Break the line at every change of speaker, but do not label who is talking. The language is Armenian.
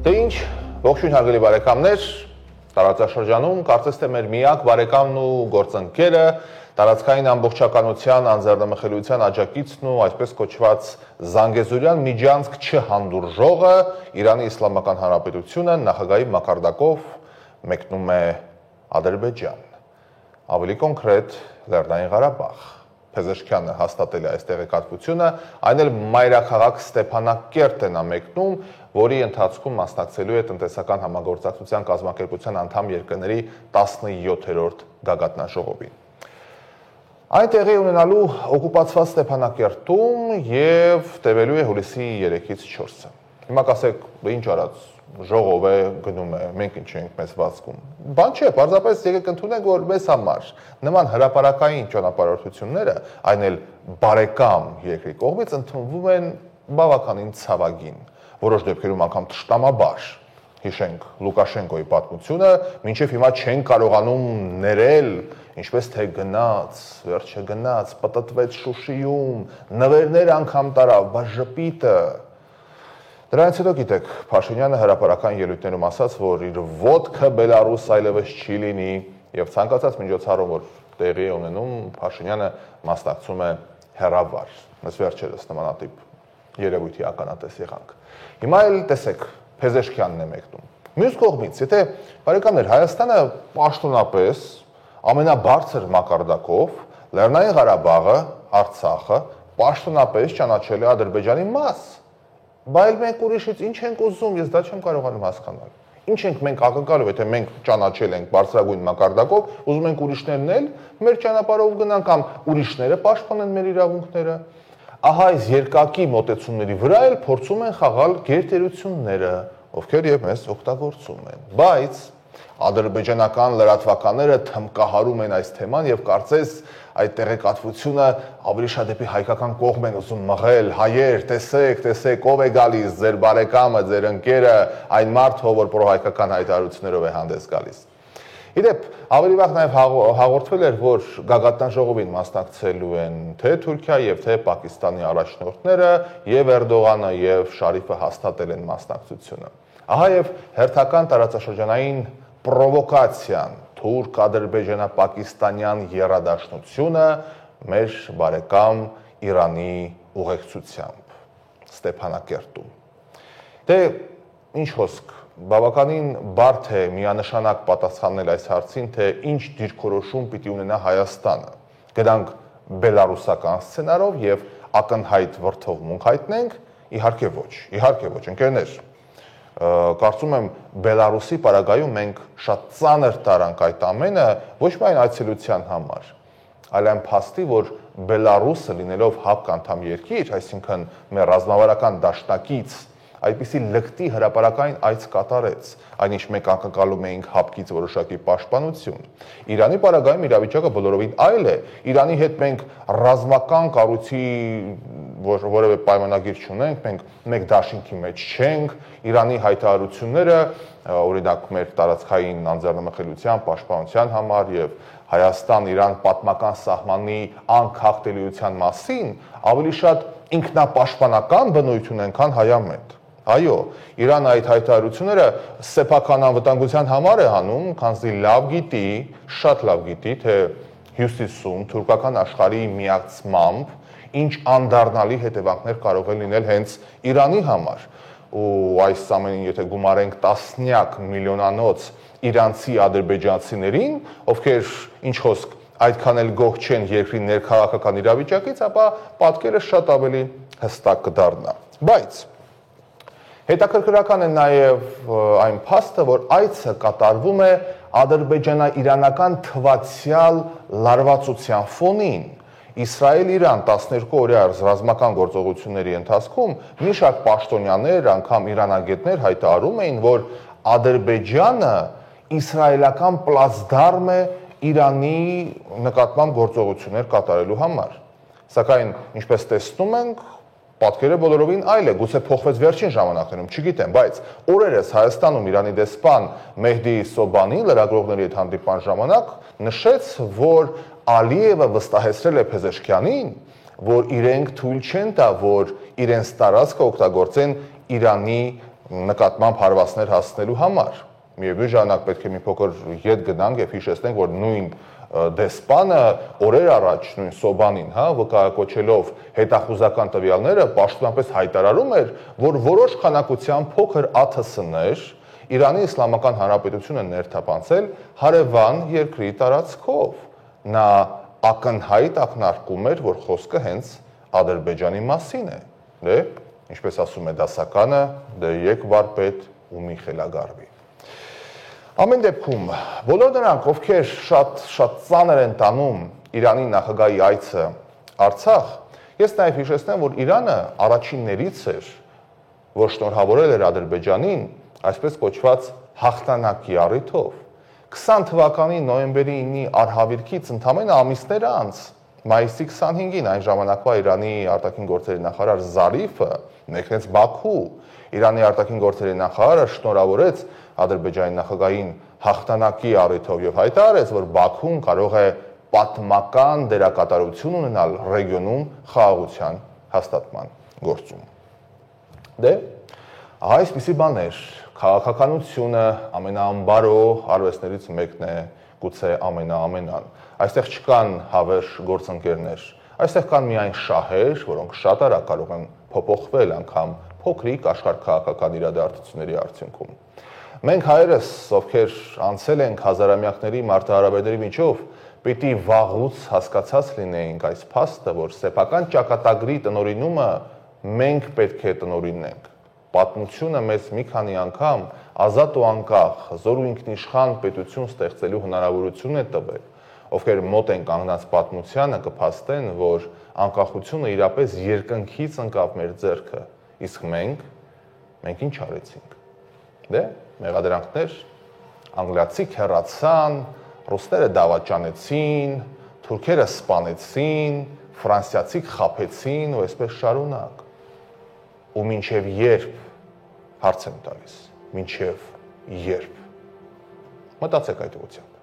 Դե ինչ, ողջույն հարգելի բարեկամներ, տարածաշրջանում կարծես թե մեր միակ բարեկամն ու գործընկերը, տարածքային ամբողջականության, անձեռնմխելիության աջակիցն ու այսպես կոչված Զանգեզուրյան միջանցք չհանդուրժողը Իրանի Իսլամական Հանրապետությունը նախագահի մակարդակով մեկնում է Ադրբեջան, ավելի կոնկրետ Լեռնային Ղարաբաղ։ Փեզեշքյանը հաստատել է այս տեղեկատվությունը, այն էլ մայրաքաղաք Ստեփանակերտ է նա մեկնում, որի ընթացքում մասնակցելու է տնտեսական համագործակցության կազմակերպության անդամ երկրների 17-րդ գագաթնաժողովին։ Այն տեղի ունենալու օկուպացված Ստեփանակերտում եւ տևելու է հուլիսի 3-ից 4-ը։ Հիմա կասեք, ինչ արած ժողով է գնում է, մենք ինչ ենք մեզ վազքում։ Բան չէ, պարզապես եկեք ընդունենք, որ մեզ համար նման հրապարակային ճանապարհորդությունները, այն էլ բարեկամ երկրի կողմից ընդունվում են բավականին ցավագին, որոշ դեպքերում անգամ թշնամաբար։ Հիշենք Լուկաշենկոյի պատմությունը, մինչև հիմա չեն կարողանում ներել, ինչպես թե գնաց, վերջը գնաց, պտտվեց Շուշիում, նվերներ անգամ տարավ, բա ժպիտը։ Դրանից հետո գիտեք, Փաշինյանը հրապարակային ելույթներում ասաց, որ իր ոդկը Բելարուս այլևս չի լինի եւ ցանկացած միջոցառում, որ տեղի է ունենում, Փաշինյանը մասնակցում է հեռավար։ Մեզ վերջերս նմանատիպ երևույթի ականատես եղանք։ Հիմա էլ տեսեք, Փեզեշքյանն է մեկնում։ Մյուս կողմից, եթե բարեկամներ Հայաստանը պաշտոնապես ամենաբարձր մակարդակով Լեռնային Ղարաբաղը, Արցախը պաշտոնապես ճանաչել է Ադրբեջանի մաս, բայց մենք ուրիշից ինչ ենք ուզում, ես դա չեմ կարողանում հասկանալ։ Ինչ ենք մենք ակնկալում, եթե մենք ճանաչել ենք բարձրագույն մակարդակով, ուզում ենք ուրիշներն էլ մեր ճանապարհով գնան կամ ուրիշները պաշտպանեն մեր իրավունքները։ Ահա այս երկակի մոտեցումների վրա էլ փորձում են խաղալ գերտերությունները, ովքեր եւ մեզ օգտագործում են։ Բայց ադրբեջանական լրատվականները թմկահարում են այս թեման եւ կարծես այդ տեղեկատվությունը ավելի շատ դեպի հայկական կողմ են ուզում մղել, հայեր, տեսեք, ով է գալիս, ձեր բարեկամը, ձեր ընկերը, այն մարդը, որ պրոհայկական հայտարարություններով է հանդես գալիս։ Իդեպ, ավելի վաղ նաև հաղորդվել էր, որ գագաթնաժողովին մասնակցելու են թե Թուրքիա եւ թե Պակիստանի առաջնորդները, եւ Էրդողանը եւ Շարիֆը հաստատել են մասնակցությունը։ Ահա եւ հերթական տարածաշրջանային պրովոկացիան, թուրք-ադրբեջանա-պակիստանյան եռադաշնությունը մեր բարեկամ Իրանի ուղեկցությամբ Ստեփանակերտում։ Դե ինչ խոսք, բավականին բարդ է միանշանակ պատասխանել այս հարցին, թե ինչ դիրքորոշում պիտի ունենա Հայաստանը։ Գնանք բելարուսական սցենարով եւ ակնհայտ վրթովմունք հայտնենք, իհարկե ոչ, ընկերներ։ Կարծում եմ Բելարուսի պարագայում մենք շատ ծանր տարանք այդ ամենը ոչ միայն այցելության համար, այլ այն փաստի, որ Բելարուսը լինելով ՀԱՊԿ անդամ երկիր, այսինքն մեր ռազմավարական դաշնակից, այդպիսի լկտի հրապարակային այց կատարեց, այնինչ մենք ակնկալում էինք ՀԱՊԿ-ից որոշակի պաշտպանություն։ Իրանի պարագայում իրավիճակը բոլորովին այլ է։ Իրանի հետ մենք ռազմական կառույցի որևէ պայմանագիր չունենք, մենք մեկ դաշինքի մեջ չենք, Իրանի հայտարարությունները, օրինակ մեր տարածքային անձեռնմխելիության, պաշտպանության համար եւ Հայաստան-Իրան պատմական սահմանի անկախտելիության մասին ավելի շատ ինքնապաշտպանական բնույթ ունեն, քան հայամետ։ Այո, Իրանը այդ հայտարարությունները սեփական անվտանգության համար է անում, քանզի շատ լավ գիտի, թե հյուսիսում թուրքական աշխարհի միացմամբ ինչ անդառնալի հետևանքներ կարող է լինել հենց Իրանի համար։ Ու այս ամենին եթե գումարենք տասնյակ միլիոնանոց իրանցի ադրբեջանցիներին, ովքեր ինչ խոսք այդքան էլ գոհ չեն երկրի ներքաղաքական իրավիճակից, ապա պատկերը շատ ավելի հստակ կդառնա։ Բայց հետաքրքրական է նաև այն փաստը, որ այցը կատարվում է ադրբեջանա-իրանական թվացյալ լարվածության ֆոնին։ Իսրայել-Իրան 12-օրյա ռազմական գործողությունների ընթացքում մի շարք պաշտոնյաներ, անգամ իրանագետներ հայտարարում էին, որ Ադրբեջանը իսրայելական պլացդարմ է Իրանի նկատմամբ գործողություններ կատարելու համար։ Սակայն, ինչպես տեսնում ենք, պատկերը բոլորովին այլ է, գուցե փոխվեց վերջին ժամանակներում, չգիտեմ, բայց օրերս Հայաստանում Իրանի դեսպան Մեհդի Սոբանի լրագրողների հետ հանդիպման ժամանակ նշեց, որ Ալիևը վստահեցրել է Փեզեշքյանին, որ իրենք թույլ չեն տա, որ իրենց տարածքը օգտագործեն Իրանի նկատմամբ հարվածներ հասցնելու համար։ Միևնույն ժամանակ պետք է մի փոքր ետ գնանք եւ հիշեցնենք, որ նույն դեսպանը օրեր առաջ նույն Սոբանին, վկայակոչելով հետախուզական տվյալները, պաշտոնապես հայտարարում էր, որ որոշ քանակության փոքր ԱԹՍ-ներ Իրանի Իսլամական Հանրապետությունը ներթափանցել հարևան երկրի տարածքով։ Նա ակնհայտ ակնարկում էր, որ խոսքը հենց Ադրբեջանի մասին է։ Դե, ինչպես ասում է դասականը, դե եկ վարպետ ու մի խելագարվի։ Ամեն դեպքում, բոլոր նրանք, ովքեր շատ ծանր են տանում Իրանի նախագահի այցը Արցախ, ես նաև հիշեցնեմ, որ Իրանը առաջիններից էր, որ շնորհավորել էր Ադրբեջանին այսպես կոչված հաղթանակի առիթով։ 20 թվականի նոյեմբերի 9-ի արհավիրքից ընդամենը ամիսներ անց, մայիսի 25-ին այն ժամանակվա Իրանի արտաքին գործերի նախարար Զարիֆը մեկնեց Բաքու, Իրանի արտաքին գործերի նախարարը շնորհավորեց Ադրբեջանի նախագահին հաղթանակի առիթով եւ հայտարարեց, որ Բաքուն կարող է պատմական դերակատարություն ունենալ ռեգիոնում խաղաղության հաստատման գործում։ Դե, այսպիսի բաներ, քաղաքականությունը ամենաանբարո արվեստներից մեկն է, գուցե ամենաան։ Այստեղ չկան հավերժ գործընկերներ, այստեղ կան միայն շահեր, որոնք շատ արագ կարող են փոփոխվել անգամ փոքրիկ աշխարհքաղաքական իրադարձությունների արդյունքում։ Մենք հայերս, ովքեր անցել ենք հազարամյակների մարտահրավերների միջով, պիտի վաղուց հասկացած լինեինք այս փաստը, որ սեփական ճակատագրի տնօրինումը մենք պետք է տնօրինենք։ Պատմությունը մեզ մի քանի անգամ ազատ ու անկախ, հզոր ու ինքնիշխան պետություն ստեղծելու հնարավորություն է տվել, ովքեր մոտ են կանգնած պատմությանը կփաստեն, որ անկախությունը իրապես երկնքից ընկավ մեր ձեռքը, իսկ մենք ինչ արեցինք։ Դե, մեղադրանքներ, անգլիացիք հեռացան, ռուսները դավաճանեցին, թուրքերը սպանեցին, ֆրանսիացիք խաբեցին ու այսպես շարունակ։ Ու մինչև երբ, հարց եմ տալիս, մինչև երբ։ Մտածեք այդ ուղղությամբ։